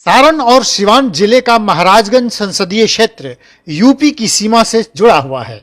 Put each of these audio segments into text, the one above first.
सारण और सिवान जिले का महाराजगंज संसदीय क्षेत्र यूपी की सीमा से जुड़ा हुआ है।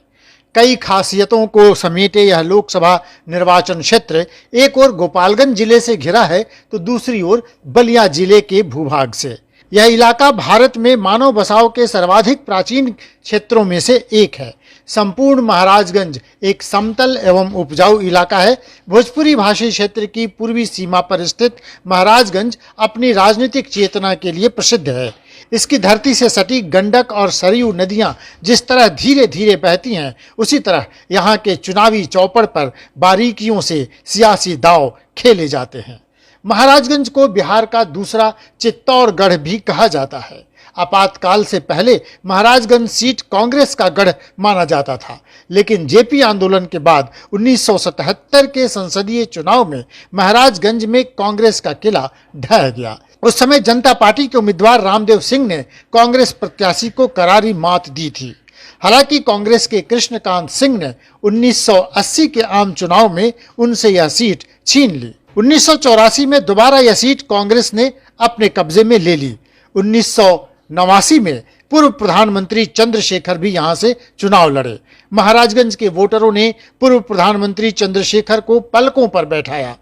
कई खासियतों को समेटे यह लोकसभा निर्वाचन क्षेत्र एक ओर गोपालगंज जिले से घिरा है तो दूसरी ओर बलिया जिले के भूभाग से। यह इलाका भारत में मानव बसाव के सर्वाधिक प्राचीन क्षेत्रों में से एक है। संपूर्ण महाराजगंज एक समतल एवं उपजाऊ इलाका है। भोजपुरी भाषी क्षेत्र की पूर्वी सीमा पर स्थित महाराजगंज अपनी राजनीतिक चेतना के लिए प्रसिद्ध है। इसकी धरती से सटी गंडक और सरयू नदियां जिस तरह धीरे धीरे बहती हैं, उसी तरह यहाँ के चुनावी चौपड़ पर बारीकियों से सियासी दांव खेले जाते हैं। महाराजगंज को बिहार का दूसरा चित्तौड़गढ़ भी कहा जाता है। आपातकाल से पहले महाराजगंज सीट कांग्रेस का गढ़ माना जाता था, लेकिन जेपी आंदोलन के बाद 1977 के संसदीय चुनाव में महाराजगंज में कांग्रेस का किला ढह गया। उस समय जनता पार्टी के उम्मीदवार रामदेव सिंह ने कांग्रेस प्रत्याशी को करारी मात दी थी। हालांकि कांग्रेस के कृष्णकांत सिंह ने 1980 के आम चुनाव में उनसे यह सीट छीन ली। 1984 में दोबारा यह सीट कांग्रेस ने अपने कब्जे में ले ली। 1989 में पूर्व प्रधानमंत्री चंद्रशेखर भी यहां से चुनाव लड़े। महाराजगंज के वोटरों ने पूर्व प्रधानमंत्री चंद्रशेखर को पलकों पर बैठाया।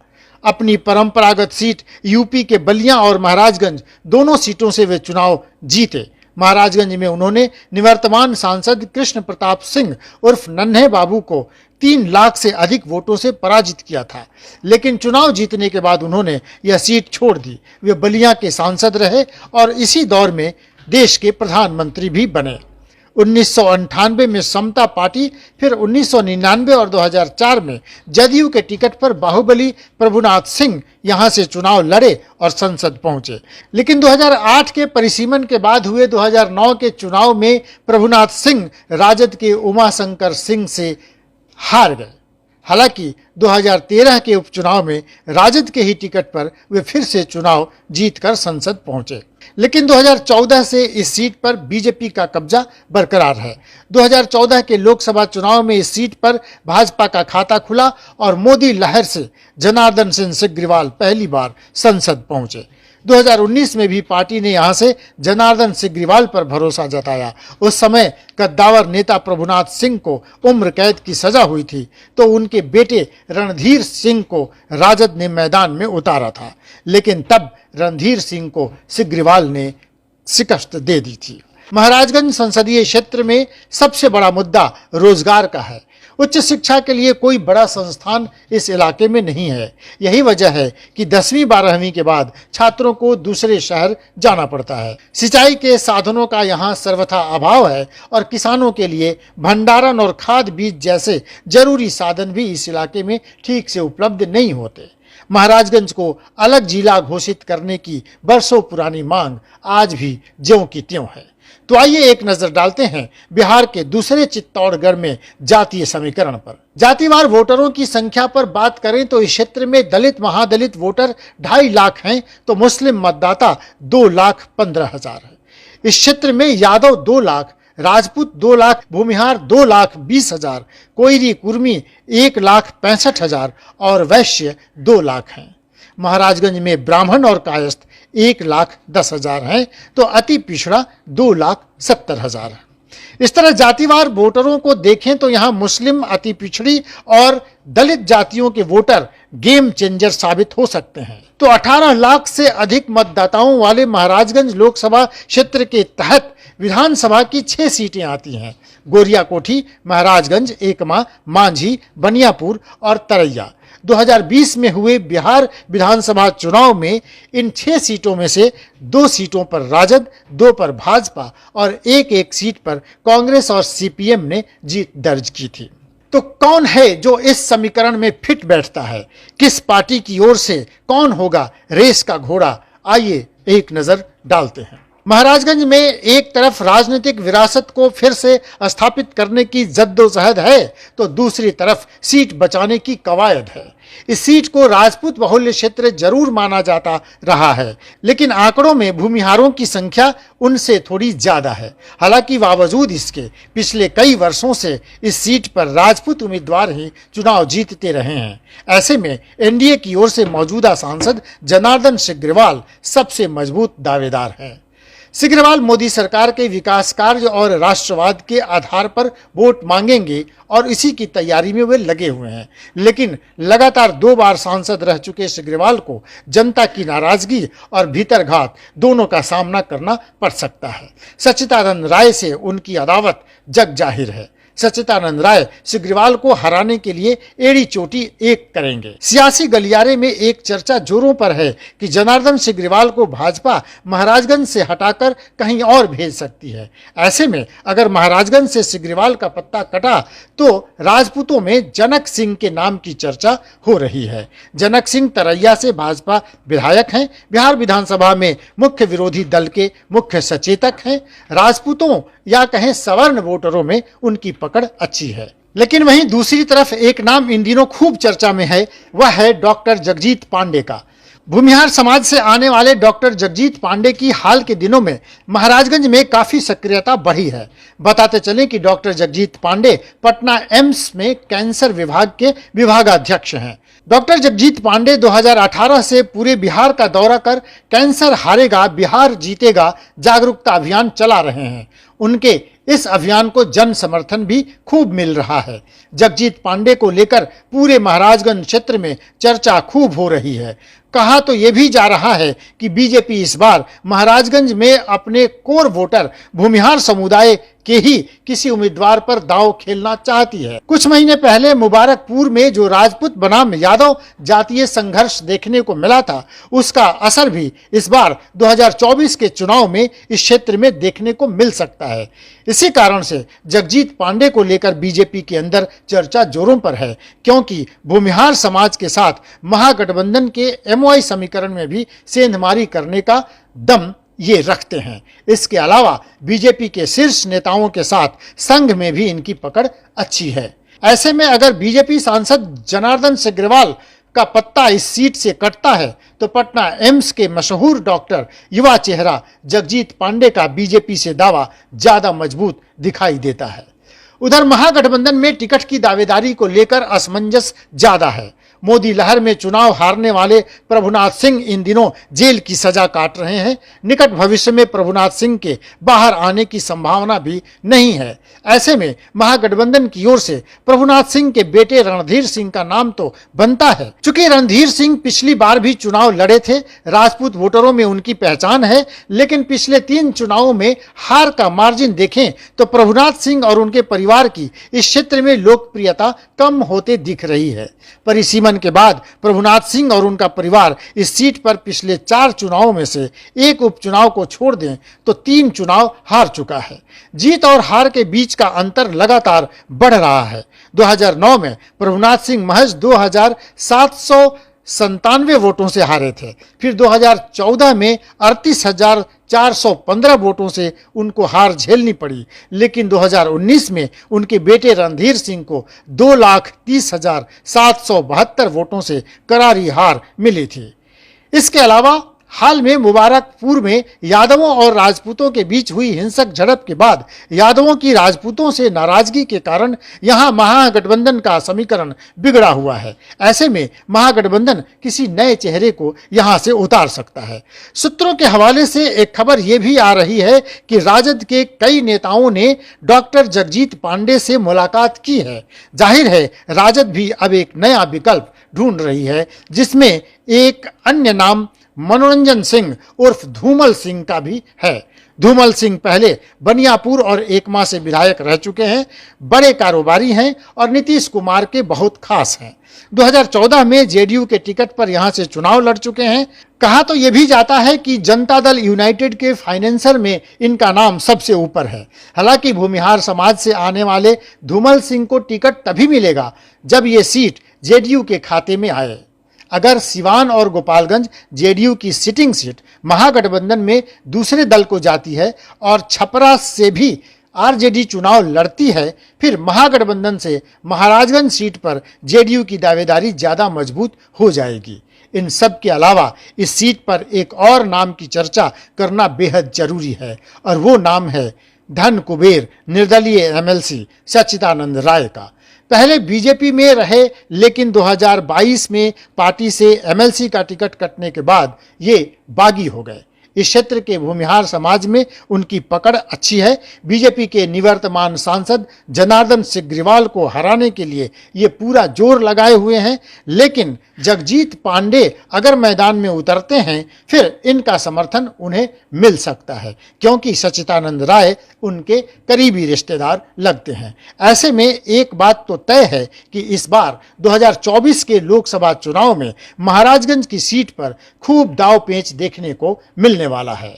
अपनी परंपरागत सीट यूपी के बलिया और महाराजगंज दोनों सीटों से वे चुनाव जीते। महाराजगंज में उन्होंने निवर्तमान सांसद कृष्ण प्रताप सिंह उर्फ नन्हे बाबू को 3 लाख से अधिक वोटों से पराजित किया था, लेकिन चुनाव जीतने के बाद उन्होंने यह सीट छोड़ दी। वे बलिया के सांसद रहे और इसी दौर में देश के प्रधानमंत्री भी बने। 1998 में समता पार्टी, फिर 1999 और 2004 में जदयू के टिकट पर बाहुबली प्रभुनाथ सिंह यहां से चुनाव लड़े और संसद पहुंचे। लेकिन 2008 के परिसीमन के बाद हुए 2009 के चुनाव में प्रभुनाथ सिंह राजद के उमाशंकर सिंह से हार गए। हालांकि 2013 के उपचुनाव में राजद के ही टिकट पर वे फिर से चुनाव जीतकर संसद पहुंचे, लेकिन 2014 से इस सीट पर बीजेपी का कब्जा बरकरार है। 2014 के लोकसभा चुनाव में इस सीट पर भाजपा का खाता खुला और मोदी लहर से जनार्दन सिंह सिग्रीवाल पहली बार संसद पहुंचे। 2019 में भी पार्टी ने यहां से जनार्दन सिग्रीवाल पर भरोसा जताया। उस समय कद्दावर नेता प्रभुनाथ सिंह को उम्र कैद की सजा हुई थी, तो उनके बेटे रणधीर सिंह को राजद ने मैदान में उतारा था, लेकिन तब रणधीर सिंह को सिग्रीवाल ने शिकस्त दे दी थी। महाराजगंज संसदीय क्षेत्र में सबसे बड़ा मुद्दा रोजगार का है। उच्च शिक्षा के लिए कोई बड़ा संस्थान इस इलाके में नहीं है। यही वजह है कि 10वीं 12वीं के बाद छात्रों को दूसरे शहर जाना पड़ता है। सिंचाई के साधनों का यहाँ सर्वथा अभाव है और किसानों के लिए भंडारण और खाद बीज जैसे जरूरी साधन भी इस इलाके में ठीक से उपलब्ध नहीं होते। महाराजगंज को अलग जिला घोषित करने की बरसों पुरानी मांग आज भी ज्यों की त्यों है। तो आइए एक नजर डालते हैं बिहार के दूसरे चित्तौड़गढ़ में जातीय समीकरण पर। जातिवार वोटरों की संख्या पर बात करें तो इस क्षेत्र में दलित महादलित वोटर 2.5 लाख हैं, तो मुस्लिम मतदाता 2,15,000 है। इस क्षेत्र में यादव 2 लाख, राजपूत 2 लाख, भूमिहार 2,20,000, कोयरी कुर्मी 1,65,000 और वैश्य 2 लाख हैं। महाराजगंज में ब्राह्मण और कायस्थ 1,10,000 हैं, तो अति पिछड़ा 2,70,000 है। इस तरह जातिवार वोटरों को देखें तो यहाँ मुस्लिम, अति पिछड़ी और दलित जातियों के वोटर गेम चेंजर साबित हो सकते हैं। तो 18 लाख से अधिक मतदाताओं वाले महाराजगंज लोकसभा क्षेत्र के तहत विधानसभा की 6 सीटें आती हैं। गोरिया कोठी, महाराजगंज, एकमा, मांझी, बनियापुर और तरैया। 2020 में हुए बिहार विधानसभा चुनाव में इन 6 सीटों में से 2 सीटों पर राजद, 2 पर भाजपा और एक सीट पर कांग्रेस और सीपीएम ने जीत दर्ज की थी। तो कौन है जो इस समीकरण में फिट बैठता है? किस पार्टी की ओर से कौन होगा रेस का घोड़ा? आइए एक नजर डालते हैं। महाराजगंज में एक तरफ राजनीतिक विरासत को फिर से स्थापित करने की जद्दोजहद है, तो दूसरी तरफ सीट बचाने की कवायद है। इस सीट को राजपूत बहुल्य क्षेत्र जरूर माना जाता रहा है, लेकिन आंकड़ों में भूमिहारों की संख्या उनसे थोड़ी ज्यादा है। हालांकि बावजूद इसके पिछले कई वर्षों से इस सीट पर राजपूत उम्मीदवार ही चुनाव जीतते रहे हैं। ऐसे में एनडीए की ओर से मौजूदा सांसद जनार्दन सिग्रीवाल सबसे मजबूत दावेदार हैं। सिग्रीवाल मोदी सरकार के विकास कार्य और राष्ट्रवाद के आधार पर वोट मांगेंगे और इसी की तैयारी में वे लगे हुए हैं। लेकिन लगातार 2 बार सांसद रह चुके सिग्रीवाल को जनता की नाराजगी और भीतरघात दोनों का सामना करना पड़ सकता है। सच्चिदानंद राय से उनकी अदावत जग जाहिर है। सच्चिदानंद राय सिग्रीवाल को हराने के लिए एड़ी चोटी एक करेंगे। सियासी गलियारे में एक चर्चा जोरों पर है कि जनार्दन सिग्रीवाल को भाजपा महाराजगंज से हटाकर कहीं और भेज सकती है। ऐसे में अगर महाराजगंज से सिग्रीवाल का पत्ता कटा तो राजपूतों में जनक सिंह के नाम की चर्चा हो रही है। जनक सिंह तरैया से भाजपा विधायक हैं, बिहार विधानसभा में मुख्य विरोधी दल के मुख्य सचेतक हैं। राजपूतों या कहें सवर्ण वोटरों में उनकी पकड़ अच्छी है। लेकिन वहीं दूसरी तरफ एक नाम इन दिनों खूब चर्चा में है, वह है डॉक्टर जगजीत पांडे का। भूमिहार समाज से आने वाले डॉक्टर जगजीत पांडे की हाल के दिनों में महाराजगंज में काफी सक्रियता बढ़ी है। बताते चलें कि डॉक्टर जगजीत पांडे पटना एम्स में कैंसर विभाग के विभागाध्यक्ष हैं। डॉक्टर जगजीत पांडे 2018 से पूरे बिहार का दौरा कर कैंसर हारेगा बिहार जीतेगा जागरूकता अभियान चला रहे हैं। उनके इस अभियान को जन समर्थन भी खूब मिल रहा है। जगजीत पांडे को लेकर पूरे महाराजगंज क्षेत्र में चर्चा खूब हो रही है। कहा तो यह भी जा रहा है कि बीजेपी इस बार महाराजगंज में अपने कोर वोटर भूमिहार समुदाय के ही किसी उम्मीदवार पर दांव खेलना चाहती है। कुछ महीने पहले मुबारकपुर में जो राजपूत बनाम यादव जातीय संघर्ष देखने को मिला था, उसका असर भी इस बार 2024 के चुनाव में इस क्षेत्र में देखने को मिल सकता है। इसी कारण से जगजीत पांडे को लेकर बीजेपी के अंदर चर्चा जोरों पर है, क्योंकि भूमिहार समाज के साथ महागठबंधन के एमओआई समीकरण में भी सेंधमारी करने का दम ये रखते हैं। इसके अलावा बीजेपी के शीर्ष नेताओं के साथ संघ में भी इनकी पकड़ अच्छी है। ऐसे में अगर बीजेपी सांसद जनार्दन सिग्रीवाल का पत्ता इस सीट से कटता है तो पटना एम्स के मशहूर डॉक्टर युवा चेहरा जगजीत पांडे का बीजेपी से दावा ज्यादा मजबूत दिखाई देता है। उधर महागठबंधन में टिकट की दावेदारी को लेकर असमंजस ज्यादा है। मोदी लहर में चुनाव हारने वाले प्रभुनाथ सिंह इन दिनों जेल की सजा काट रहे हैं। निकट भविष्य में प्रभुनाथ सिंह के बाहर आने की संभावना भी नहीं है। ऐसे में महागठबंधन की ओर से प्रभुनाथ सिंह के बेटे रणधीर सिंह का नाम तो बनता है। चूंकि रणधीर सिंह पिछली बार भी चुनाव लड़े थे, राजपूत वोटरों में उनकी पहचान है, लेकिन पिछले 3 चुनावों में हार का मार्जिन देखें तो प्रभुनाथ सिंह और उनके परिवार की इस क्षेत्र में लोकप्रियता कम होते दिख रही है। परिसीमन के बाद प्रभुनाथ सिंह और उनका परिवार इस सीट पर पिछले 4 चुनावों में से एक उपचुनाव को छोड़ दें तो 3 चुनाव हार चुका है। जीत और हार के बीच का अंतर लगातार बढ़ रहा है। 2009 में प्रभुनाथ सिंह महज 2797 वोटों से हारे थे। फिर 2014 में 38,415 वोटों से उनको हार झेलनी पड़ी। लेकिन 2019 में उनके बेटे रणधीर सिंह को 2,30,772 वोटों से करारी हार मिली थी। इसके अलावा हाल में मुबारकपुर में यादवों और राजपूतों के बीच हुई हिंसक झड़प के बाद यादवों की राजपूतों से नाराजगी के कारण यहां महागठबंधन का समीकरण बिगड़ा हुआ है। ऐसे में महागठबंधन किसी नए चेहरे को यहां से उतार सकता है। सूत्रों के हवाले से एक खबर यह भी आ रही है कि राजद के कई नेताओं ने डॉक्टर जगजीत पांडे से मुलाकात की है। जाहिर है राजद भी अब एक नया विकल्प ढूंढ रही है, जिसमें एक अन्य नाम मनोरंजन सिंह उर्फ धूमल सिंह का भी है। धूमल सिंह पहले बनियापुर और एकमा से विधायक रह चुके हैं, बड़े कारोबारी हैं और नीतीश कुमार के बहुत खास हैं। 2014 में जेडीयू के टिकट पर यहां से चुनाव लड़ चुके हैं। कहा तो यह भी जाता है कि जनता दल यूनाइटेड के फाइनेंसर में इनका नाम सबसे ऊपर है। हालांकि भूमिहार समाज से आने वाले धूमल सिंह को टिकट तभी मिलेगा जब ये सीट जेडीयू के खाते में आए। अगर सिवान और गोपालगंज जेडीयू की सिटिंग सीट महागठबंधन में दूसरे दल को जाती है और छपरा से भी आरजेडी चुनाव लड़ती है, फिर महागठबंधन से महाराजगंज सीट पर जेडीयू की दावेदारी ज्यादा मजबूत हो जाएगी। इन सब के अलावा इस सीट पर एक और नाम की चर्चा करना बेहद जरूरी है और वो नाम है धन कुबेर निर्दलीय एमएलसी सच्चिदानंद राय का। पहले बीजेपी में रहे, लेकिन 2022 में पार्टी से एमएलसी का टिकट कटने के बाद ये बागी हो गए। इस क्षेत्र के भूमिहार समाज में उनकी पकड़ अच्छी है। बीजेपी के निवर्तमान सांसद जनार्दन सिग्रीवाल को हराने के लिए ये पूरा जोर लगाए हुए हैं, लेकिन जगजीत पांडे अगर मैदान में उतरते हैं फिर इनका समर्थन उन्हें मिल सकता है, क्योंकि सच्चिदानंद राय उनके करीबी रिश्तेदार लगते हैं। ऐसे में एक बात तो तय है कि इस बार 2024 के लोकसभा चुनाव में महाराजगंज की सीट पर खूब दाव पेच देखने को मिलने वाला है।